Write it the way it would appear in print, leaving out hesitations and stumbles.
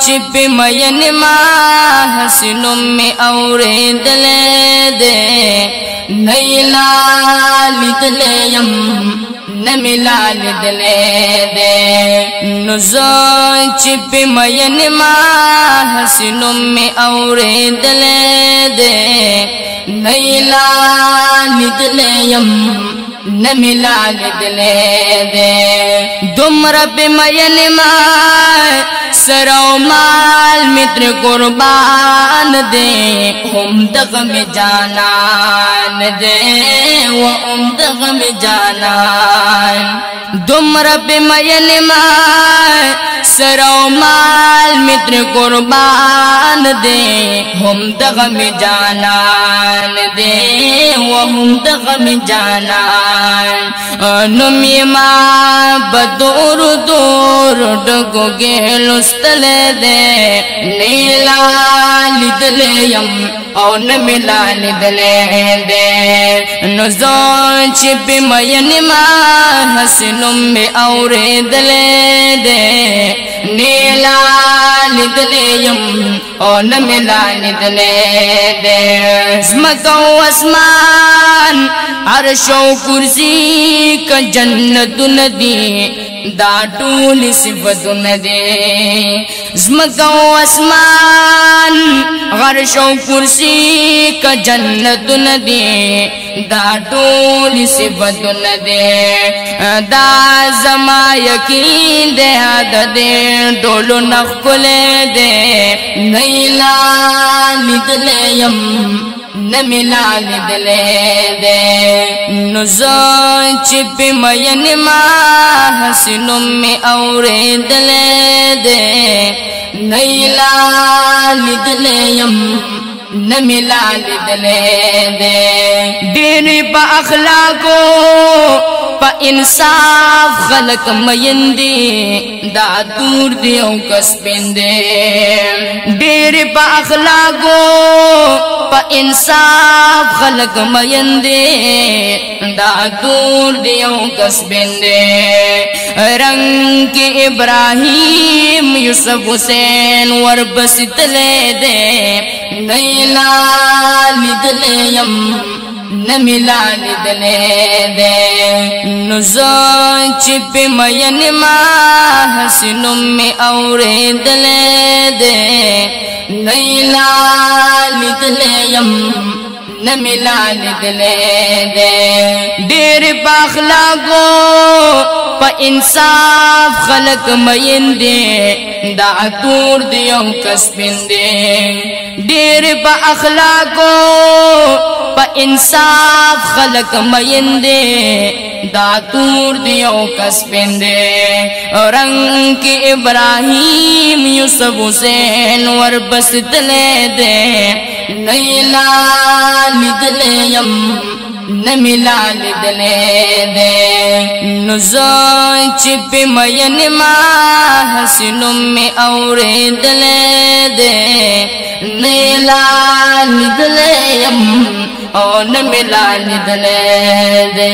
छिप मयन मा हसनों में औरे दले दे नैला लिदले यम न मिला लिदले दे छिप मयन मा हसनों में औरे दले दे नैला लिदले यम न मिला लिदले दे दुमरा पे मयन मा सरो माल मित्र कुर्बान दे उम्दग में जानान दे वो उम्दग में जानान दुमरा पे मयन मा सरो माल मित्र कुर्बान दे उम्दग में जानान दे वो उम्दग में जानान नुमी मा बदूर दूर डगो गेलुस्तले दे नीला लिदले यम और न मिला लिदले दे नुज़ो छिप मयन मा हसनों में औरे दले दे नीला लिदले यम और न मिला लिदले दे ज़मको आसमान अर्शो कुर्सी का जन्नत नदी दाटूल सिफतु नदे ज़मको आसमान अर्शो कुर्सी का जन्नत नदी दाटूल सिफतु नदे दा ज़मा यकीन दे दे डोलो नखले दे नैला लिदले यम न मिला लिदले दे नुज़ो छिप मयन मा हसनों में औरे दले दे नैला लिदले यम न मिला लिदले दे डेरे पा अखलाको पा इंसाफ खलक मयंदे दातूर दियों कसबिंदे डेरे पा अखलाको पा इंसाफ खलक मयंदे दातूर दियों कसबिंदे रंग के इब्राहिम यूसुफ हुसैन वर बसितले दे नैला लिदले यम न मिला लिदले दे नुज़ो छिप मयन मा हसनों में औरे दले दे नैला लिदले यम न मिला लिदले दे डेर बाखला गो पा इंसाफ खलक मयंदे दातूर दियों कसबिंदे डेर बा अखलाको पा इंसाफ खलक मयंदे दातूर दियों कसबिंदे रंग के इब्राहिम यूसुफ हुसैन वर बसितले दे नैला लिदले यम न मिला लिदले दे नुज़ो छिप मयन मा हसनों में औरे दले दे नैला लिदले यम और न मिला लिदले दे।